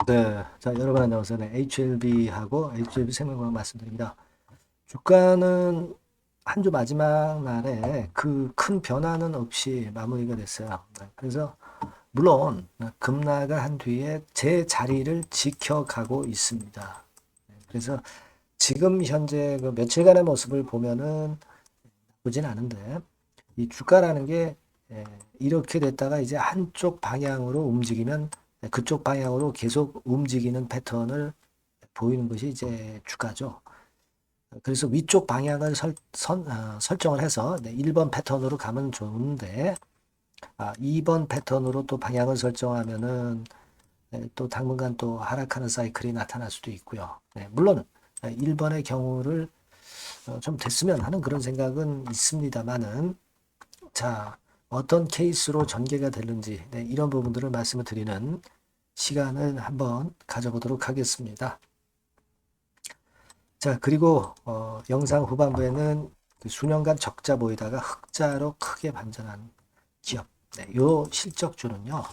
네, 자, 여러분 안녕하세요. 네, HLB하고 HLB 생명과학 말씀드립니다. 주가는 한 주 마지막 날에 그 큰 변화는 없이 마무리가 됐어요. 네, 그래서 물론 급락을 한 뒤에 제 자리를 지켜가고 있습니다. 네, 그래서 지금 현재 그 며칠간의 모습을 보면은 나쁘진 않은데 이 주가라는 게 이렇게 됐다가 이제 한쪽 방향으로 움직이면 그쪽 방향으로 계속 움직이는 패턴을 보이는 것이 이제 주가죠. 그래서 위쪽 방향을 설정을 해서 1번 패턴으로 가면 좋은데 2번 패턴으로 또 방향을 설정하면은 또 당분간 또 하락하는 사이클이 나타날 수도 있고요. 네, 물론 1번의 경우를 좀 됐으면 하는 그런 생각은 있습니다만은 자, 어떤 케이스로 전개가 되는지 네, 이런 부분들을 말씀을 드리는 시간을 한번 가져보도록 하겠습니다. 자, 그리고 영상 후반부에는 그 수년간 적자 보이다가 흑자로 크게 반전한 기업. 네, 요 실적주는요.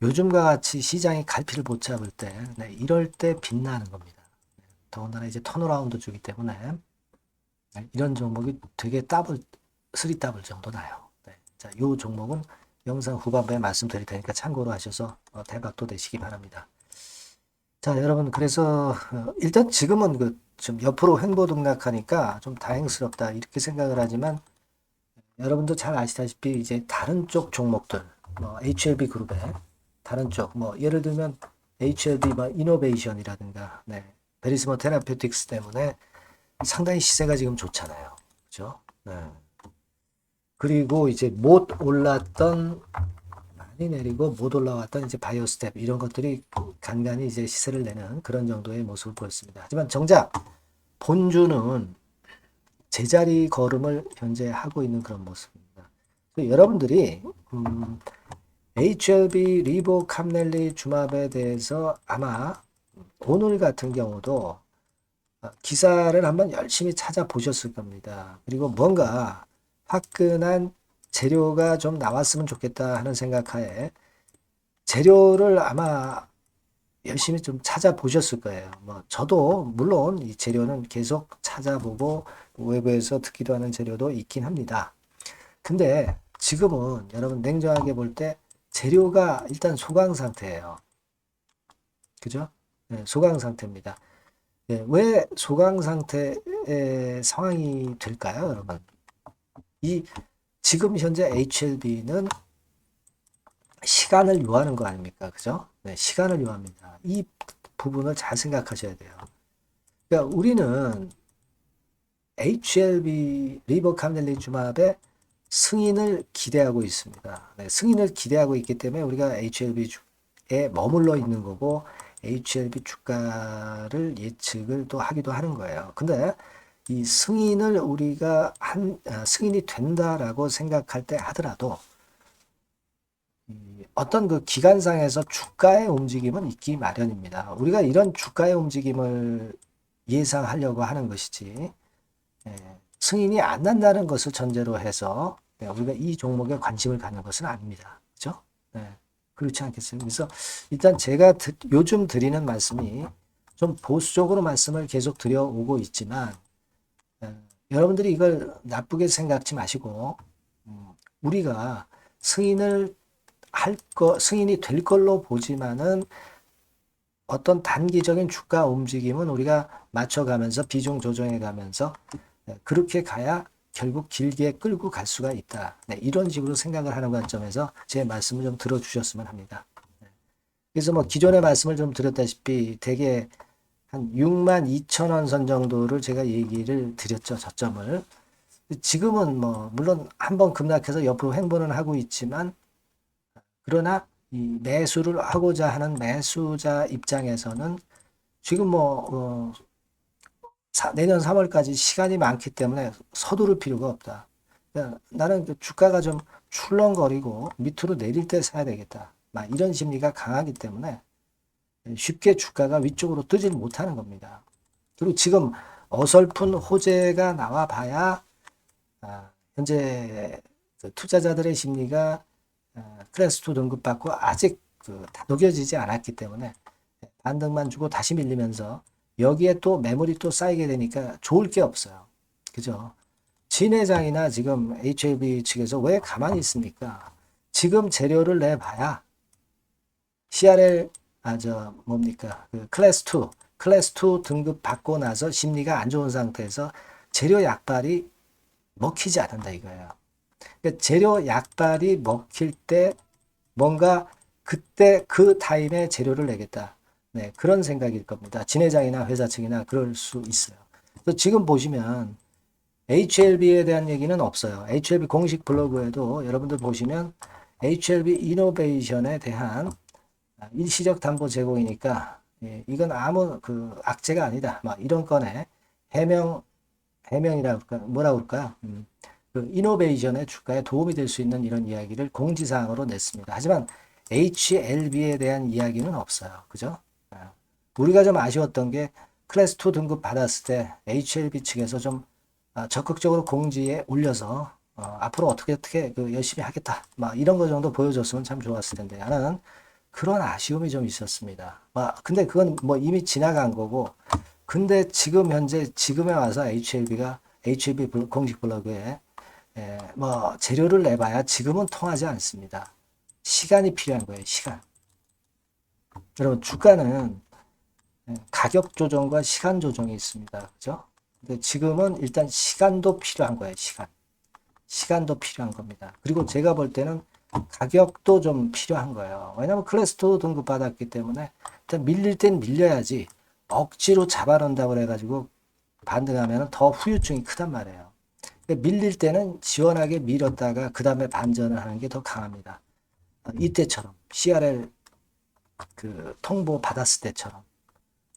요즘과 같이 시장이 갈피를 못 잡을 때, 네, 이럴 때 빛나는 겁니다. 더군다나 이제 턴어라운드 주기 때문에 네, 이런 종목이 되게 더블, 3더블 정도 나요. 네, 자, 요 종목은 영상 후반부에 말씀드릴 테니까 참고로 하셔서 대박도 되시기 바랍니다. 자, 여러분, 그래서, 일단 지금은 좀 옆으로 횡보 등락하니까 좀 다행스럽다, 이렇게 생각을 하지만, 여러분도 잘 아시다시피, 이제 다른 쪽 종목들, 뭐, HLB 그룹의 다른 쪽, 뭐, 예를 들면, HLB 뭐, 이노베이션이라든가, 네, 베리스모 테라퓨틱스 때문에 상당히 시세가 지금 좋잖아요. 그죠? 네. 그리고 이제 못 올랐던 많이 내리고 못 올라왔던 이제 바이오 스텝 이런 것들이 간간히 이제 시세를 내는 그런 정도의 모습을 보였습니다. 하지만 정작 본주는 제자리 걸음을 현재 하고 있는 그런 모습입니다. 여러분들이 HLB 리보 캄넬리 주맙에 대해서 아마 오늘 같은 경우도 기사를 한번 열심히 찾아보셨을 겁니다. 그리고 뭔가 화끈한 재료가 좀 나왔으면 좋겠다 하는 생각하에 재료를 아마 열심히 좀 찾아보셨을 거예요. 뭐 저도 물론 이 재료는 계속 찾아보고 외부에서 듣기도 하는 재료도 있긴 합니다. 근데 지금은 여러분 냉정하게 볼 때 재료가 일단 소강 상태예요. 그죠? 네, 소강 상태입니다. 네, 왜 소강 상태의 상황이 될까요, 여러분? 이 지금 현재 HLB는 시간을 요하는 거 아닙니까? 그죠? 네, 시간을 요합니다. 이 부분을 잘 생각하셔야 돼요. 그러니까 우리는 HLB 리버 카밀리주맙의 승인을 기대하고 있습니다. 네, 승인을 기대하고 있기 때문에 우리가 HLB에 머물러 있는 거고 HLB 주가를 예측을 또 하기도 하는 거예요. 근데 이 승인을 우리가 승인이 된다라고 생각할 때 하더라도 어떤 그 기간상에서 주가의 움직임은 있기 마련입니다. 우리가 이런 주가의 움직임을 예상하려고 하는 것이지 승인이 안 난다는 것을 전제로 해서 우리가 이 종목에 관심을 갖는 것은 아닙니다. 그렇죠? 네, 그렇지 않겠어요? 그래서 일단 제가 요즘 드리는 말씀이 좀 보수적으로 말씀을 계속 드려오고 있지만 여러분들이 이걸 나쁘게 생각지 마시고 우리가 승인을 승인이 될 걸로 보지만은 어떤 단기적인 주가 움직임은 우리가 맞춰가면서 비중 조정해 가면서 그렇게 가야 결국 길게 끌고 갈 수가 있다. 네, 이런 식으로 생각을 하는 관점에서 제 말씀을 좀 들어주셨으면 합니다. 그래서 뭐 기존의 말씀을 좀 드렸다시피 대개 한 6만 2천 원 선 정도를 제가 얘기를 드렸죠. 저점을. 지금은 뭐 물론 한번 급락해서 옆으로 횡보는 하고 있지만 그러나 이 매수를 하고자 하는 매수자 입장에서는 지금 뭐 내년 3월까지 시간이 많기 때문에 서두를 필요가 없다. 그러니까 나는 그 주가가 좀 출렁거리고 밑으로 내릴 때 사야 되겠다. 막 이런 심리가 강하기 때문에 쉽게 주가가 위쪽으로 뜨질 못하는 겁니다. 그리고 지금 어설픈 호재가 나와 봐야 현재 그 투자자들의 심리가 클래스 2 등급받고 아직 다독여지지 않았기 때문에 반등만 주고 다시 밀리면서 여기에 또 매물이 또 쌓이게 되니까 좋을 게 없어요. 그죠? 진회장이나 지금 HLB 측에서 왜 가만히 있습니까? 지금 재료를 내봐야 CRL 뭡니까? 그 클래스 2 등급 받고 나서 심리가 안 좋은 상태에서 재료 약발이 먹히지 않는다 이거예요. 그러니까 재료 약발이 먹힐 때 뭔가 그때 그 타임에 재료를 내겠다. 네, 그런 생각일 겁니다. 진회장이나 회사 측이나 그럴 수 있어요. 그래서 지금 보시면 HLB에 대한 얘기는 없어요. HLB 공식 블로그에도 여러분들 보시면 HLB 이노베이션에 대한 일시적 담보 제공이니까 예, 이건 아무 그 악재가 아니다. 막 이런 건에 해명이라 그럴까 뭐라 그럴까요? 그 이노베이션의 주가에 도움이 될 수 있는 이런 이야기를 공지사항으로 냈습니다. 하지만 HLB에 대한 이야기는 없어요. 그죠? 우리가 좀 아쉬웠던 게 클래스 2 등급 받았을 때 HLB 측에서 좀 적극적으로 공지에 올려서 앞으로 어떻게 그 열심히 하겠다. 막 이런 거 정도 보여줬으면 참 좋았을 텐데 나는 그런 아쉬움이 좀 있었습니다. 근데 그건 뭐 이미 지나간 거고 근데 지금 현재 지금에 와서 HLB 공식 블로그에 뭐 재료를 내봐야 지금은 통하지 않습니다. 시간이 필요한 거예요. 시간. 여러분 주가는 가격 조정과 시간 조정이 있습니다. 그죠? 근데 지금은 일단 시간도 필요한 거예요. 시간도 필요한 겁니다. 그리고 제가 볼 때는 가격도 좀 필요한 거예요. 왜냐하면 클래스 2 등급 받았기 때문에 일단 밀릴 땐 밀려야지 억지로 잡아놓는다고 그래가지고 반등하면 더 후유증이 크단 말이에요. 밀릴 때는 시원하게 밀었다가 그 다음에 반전을 하는 게 더 강합니다. 이때처럼 CRL 그 통보 받았을 때처럼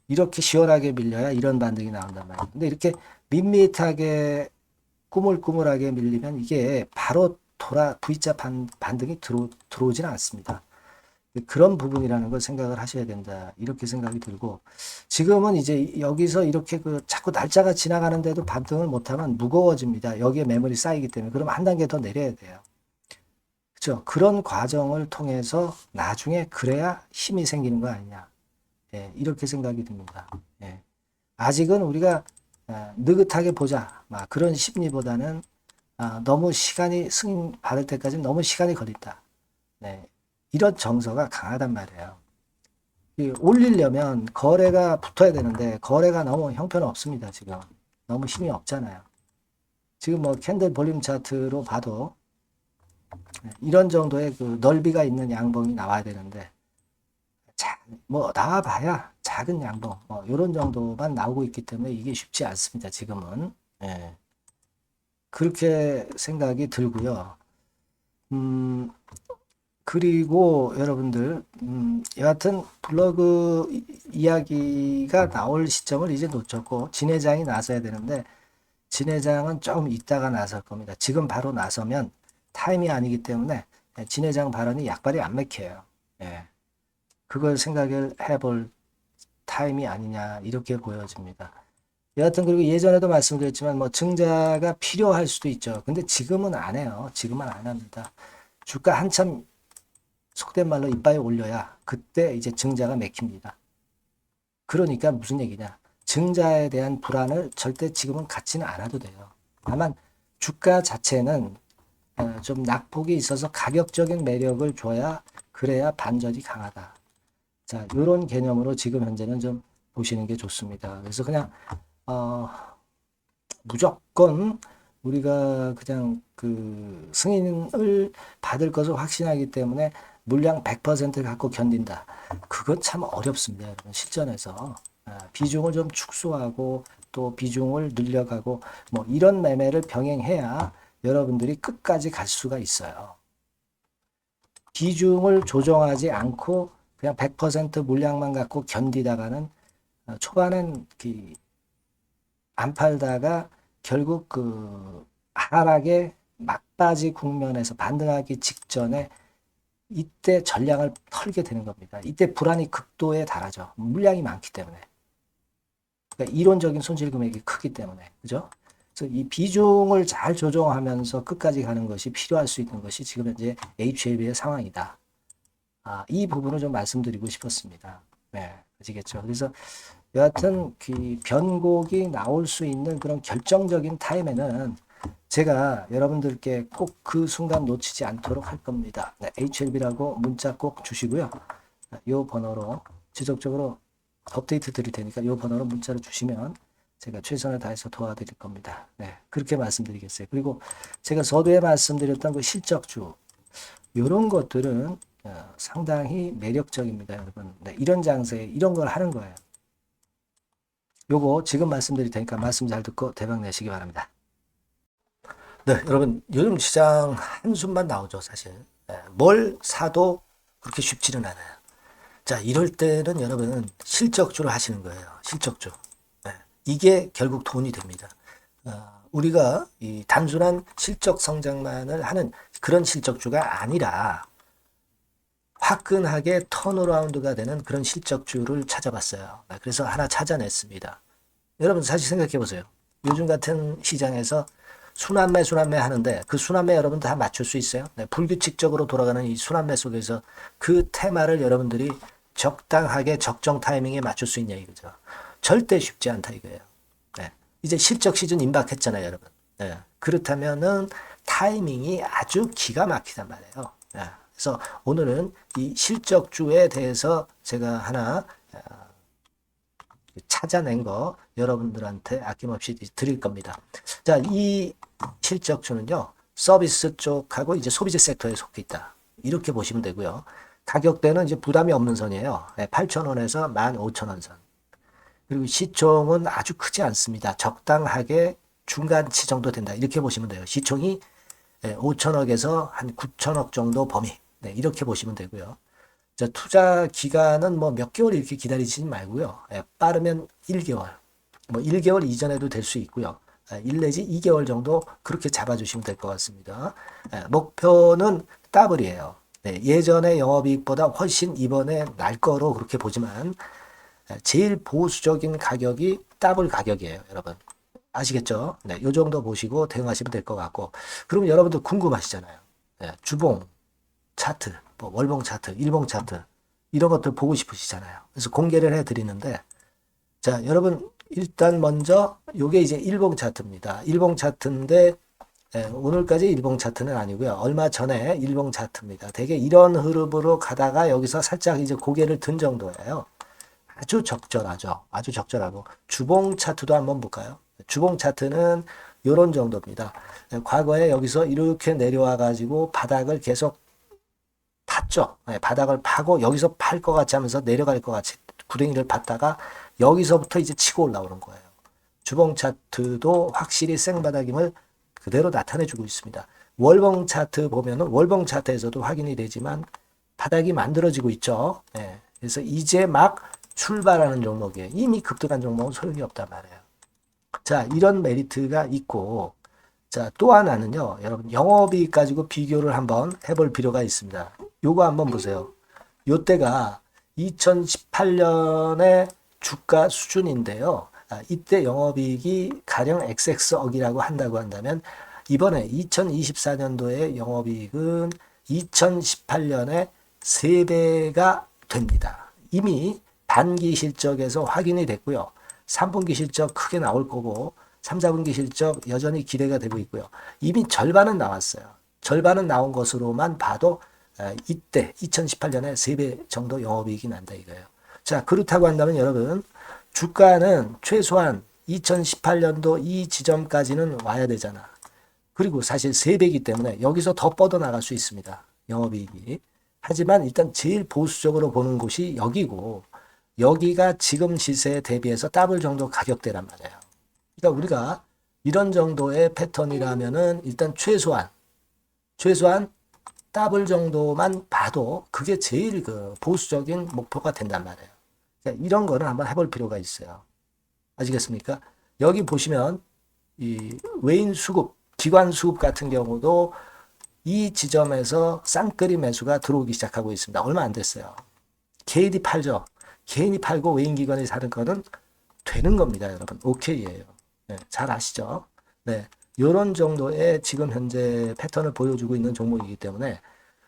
이렇게 시원하게 밀려야 이런 반등이 나온단 말이에요. 근데 이렇게 밋밋하게 꾸물꾸물하게 밀리면 이게 바로 V자 반등이 들어오지는 않습니다. 그런 부분이라는 걸 생각을 하셔야 된다. 이렇게 생각이 들고 지금은 이제 여기서 이렇게 그 자꾸 날짜가 지나가는데도 반등을 못하면 무거워집니다. 여기에 매물이 쌓이기 때문에 그럼 한 단계 더 내려야 돼요. 그렇죠? 그런 과정을 통해서 나중에 그래야 힘이 생기는 거 아니냐. 예, 이렇게 생각이 듭니다. 예. 아직은 우리가 느긋하게 보자. 그런 심리보다는 너무 시간이 승인 받을 때까지 너무 시간이 걸린다. 네. 이런 정서가 강하단 말이에요. 올리려면 거래가 붙어야 되는데 거래가 너무 형편없습니다. 지금 너무 힘이 없잖아요. 지금 뭐 캔들 볼륨 차트로 봐도 이런 정도의 그 넓이가 있는 양봉이 나와야 되는데 뭐 나와봐야 작은 양봉 뭐 이런 정도만 나오고 있기 때문에 이게 쉽지 않습니다. 지금은 예. 그렇게 생각이 들고요. 그리고 여러분들 여하튼 블로그 이야기가 나올 시점을 이제 놓쳤고 진회장이 나서야 되는데 진회장은 조금 이따가 나설 겁니다. 지금 바로 나서면 타임이 아니기 때문에 진회장 발언이 약발이 안 맥혀요. 예. 그걸 생각을 해볼 타임이 아니냐 이렇게 보여집니다. 여하튼 그리고 예전에도 말씀드렸지만 뭐 증자가 필요할 수도 있죠. 근데 지금은 안 해요. 지금은 안 합니다. 주가 한참 속된 말로 이빨에 올려야 그때 이제 증자가 맥힙니다. 그러니까 무슨 얘기냐. 증자에 대한 불안을 절대 지금은 갖지는 않아도 돼요. 다만 주가 자체는 좀 낙폭이 있어서 가격적인 매력을 줘야 그래야 반전이 강하다. 자, 이런 개념으로 지금 현재는 좀 보시는 게 좋습니다. 그래서 그냥 무조건 우리가 그냥 그 승인을 받을 것을 확신하기 때문에 물량 100% 갖고 견딘다. 그건 참 어렵습니다. 여러분. 실전에서 비중을 좀 축소하고 또 비중을 늘려가고 뭐 이런 매매를 병행해야 여러분들이 끝까지 갈 수가 있어요. 비중을 조정하지 않고 그냥 100% 물량만 갖고 견디다가는 초반엔 안 팔다가 결국 그 하락의 막바지 국면에서 반등하기 직전에 이때 전량을 털게 되는 겁니다. 이때 불안이 극도에 달하죠. 물량이 많기 때문에. 그러니까 이론적인 손실 금액이 크기 때문에. 그죠? 그래서 이 비중을 잘 조정하면서 끝까지 가는 것이 필요할 수 있는 것이 지금 현재 HLB의 상황이다. 이 부분을 좀 말씀드리고 싶었습니다. 네. 아시겠죠? 그래서 여하튼 그 변곡이 나올 수 있는 그런 결정적인 타임에는 제가 여러분들께 꼭 그 순간 놓치지 않도록 할 겁니다. 네, HLB라고 문자 꼭 주시고요. 이 번호로 지속적으로 업데이트 드릴 테니까 이 번호로 문자를 주시면 제가 최선을 다해서 도와드릴 겁니다. 네, 그렇게 말씀드리겠어요. 그리고 제가 서두에 말씀드렸던 그 실적주 이런 것들은 상당히 매력적입니다, 여러분. 네, 이런 장세에 이런 걸 하는 거예요. 요거 지금 말씀드릴 테니까 말씀 잘 듣고 대박 내시기 바랍니다. 네, 여러분 요즘 시장 한숨만 나오죠, 사실. 뭘 사도 그렇게 쉽지는 않아요. 자, 이럴 때는 여러분 실적주를 하시는 거예요. 실적주. 이게 결국 돈이 됩니다. 우리가 이 단순한 실적 성장만을 하는 그런 실적주가 아니라 화끈하게 턴어라운드가 되는 그런 실적주를 찾아봤어요. 그래서 하나 찾아냈습니다. 여러분 사실 생각해 보세요. 요즘 같은 시장에서 순환매 하는데 그 순환매 여러분 다 맞출 수 있어요? 네, 불규칙적으로 돌아가는 이 순환매 속에서 그 테마를 여러분들이 적당하게 적정 타이밍에 맞출 수 있냐 이거죠. 절대 쉽지 않다 이거예요. 네, 이제 실적 시즌 임박했잖아요, 여러분. 네, 그렇다면은 타이밍이 아주 기가 막히단 말이에요. 네, 그래서 오늘은 이 실적주에 대해서 제가 하나 찾아낸 거 여러분들한테 아낌없이 드릴 겁니다. 자, 이 실적주는요, 서비스 쪽하고 이제 소비재 섹터에 속해 있다. 이렇게 보시면 되고요. 가격대는 이제 부담이 없는 선이에요. 8,000원에서 15,000원 선. 그리고 시총은 아주 크지 않습니다. 적당하게 중간치 정도 된다. 이렇게 보시면 돼요. 시총이 5천억에서 한 9천억 정도 범위. 네, 이렇게 보시면 되고요. 자, 투자 기간은 뭐 몇 개월 이렇게 기다리지 말고요. 빠르면 1개월, 뭐 1개월 이전에도 될 수 있고요. 1 내지 2개월 정도 그렇게 잡아주시면 될 것 같습니다. 목표는 더블이에요. 네, 예전의 영업이익보다 훨씬 이번에 날 거로 그렇게 보지만 제일 보수적인 가격이 더블 가격이에요, 여러분. 아시겠죠? 네, 요 정도 보시고 대응하시면 될 것 같고. 그럼 여러분들 궁금하시잖아요. 네, 주봉, 차트, 뭐 월봉 차트, 일봉 차트 이런 것들 보고 싶으시잖아요. 그래서 공개를 해드리는데 자, 여러분 일단 먼저 요게 이제 일봉 차트입니다. 일봉 차트인데 오늘까지 일봉 차트는 아니고요. 얼마 전에 일봉 차트입니다. 되게 이런 흐름으로 가다가 여기서 살짝 이제 고개를 든 정도예요. 아주 적절하죠. 아주 적절하고 주봉 차트도 한번 볼까요? 주봉 차트는 이런 정도입니다. 과거에 여기서 이렇게 내려와 가지고 바닥을 계속 팠죠. 바닥을 파고 여기서 팔 것 같이 하면서 내려갈 것 같이 구덩이를 팠다가 여기서부터 이제 치고 올라오는 거예요. 주봉 차트도 확실히 생바닥임을 그대로 나타내주고 있습니다. 월봉 차트 보면은 월봉 차트에서도 확인이 되지만 바닥이 만들어지고 있죠. 그래서 이제 막 출발하는 종목이에요. 이미 급등한 종목은 소용이 없단 말이에요. 자, 이런 메리트가 있고, 자, 또 하나는요, 여러분, 영업이익 가지고 비교를 한번 해볼 필요가 있습니다. 요거 한번 보세요. 요때가 2018년의 주가 수준인데요. 이때 영업이익이 가령 XX억이라고 한다고 한다면, 이번에 2024년도의 영업이익은 2018년에 3배가 됩니다. 이미 단기 실적에서 확인이 됐고요. 3분기 실적 크게 나올 거고 3, 4분기 실적 여전히 기대가 되고 있고요. 이미 절반은 나왔어요. 절반은 나온 것으로만 봐도 이때 2018년에 3배 정도 영업이익이 난다 이거예요. 자, 그렇다고 한다면 여러분 주가는 최소한 2018년도 이 지점까지는 와야 되잖아. 그리고 사실 3배이기 때문에 여기서 더 뻗어나갈 수 있습니다. 영업이익이. 하지만 일단 제일 보수적으로 보는 곳이 여기고 여기가 지금 시세에 대비해서 더블 정도 가격대란 말이에요. 그러니까 우리가 이런 정도의 패턴이라면은 일단 최소한 더블 정도만 봐도 그게 제일 그 보수적인 목표가 된단 말이에요. 그러니까 이런 거는 한번 해볼 필요가 있어요. 아시겠습니까? 여기 보시면 이 외인 수급, 기관 수급 같은 경우도 이 지점에서 쌍끌이 매수가 들어오기 시작하고 있습니다. 얼마 안 됐어요. 개인이 팔죠. 개인이 팔고 외인기관이 사는 거는 되는 겁니다, 여러분. 오케이예요. 네, 잘 아시죠? 네, 이런 정도의 지금 현재 패턴을 보여주고 있는 종목이기 때문에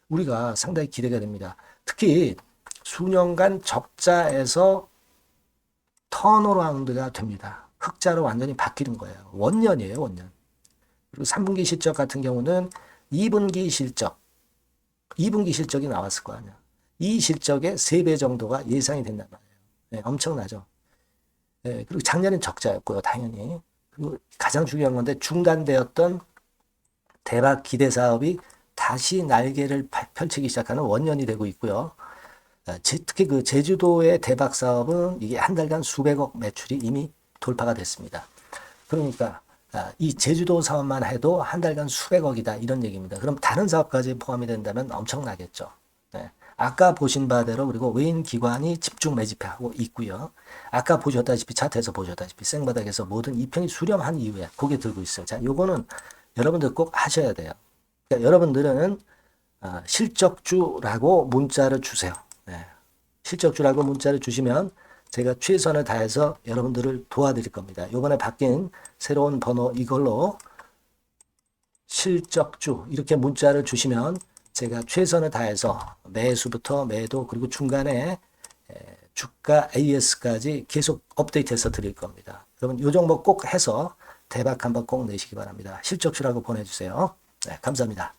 우리가 상당히 기대가 됩니다. 특히 수년간 적자에서 턴어라운드가 됩니다. 흑자로 완전히 바뀌는 거예요. 원년이에요, 원년. 그리고 3분기 실적 같은 경우는 2분기 실적, 2분기 실적이 나왔을 거 아니야. 이 실적의 3배 정도가 예상이 된단 말이에요. 네, 엄청나죠. 네, 그리고 작년엔 적자였고요, 당연히. 그리고 가장 중요한 건데 중단되었던 대박 기대 사업이 다시 날개를 펼치기 시작하는 원년이 되고 있고요. 특히 그 제주도의 대박 사업은 이게 한 달간 수백억 매출이 이미 돌파가 됐습니다. 그러니까 이 제주도 사업만 해도 한 달간 수백억이다 이런 얘기입니다. 그럼 다른 사업까지 포함이 된다면 엄청나겠죠. 네. 아까 보신 바대로 그리고 외인 기관이 집중 매집하고 있고요. 아까 보셨다시피 차트에서 보셨다시피 생바닥에서 모든 이평이 수렴한 이후에 고개 들고 있어요. 자, 요거는 여러분들 꼭 하셔야 돼요. 그러니까 여러분들은 실적주라고 문자를 주세요. 네. 실적주라고 문자를 주시면 제가 최선을 다해서 여러분들을 도와드릴 겁니다. 이번에 바뀐 새로운 번호 이걸로 실적주 이렇게 문자를 주시면 제가 최선을 다해서 매수부터 매도 그리고 중간에 주가 AS까지 계속 업데이트해서 드릴 겁니다. 여러분 이 종목 꼭 해서 대박 한번 꼭 내시기 바랍니다. 실적주라고 보내주세요. 네, 감사합니다.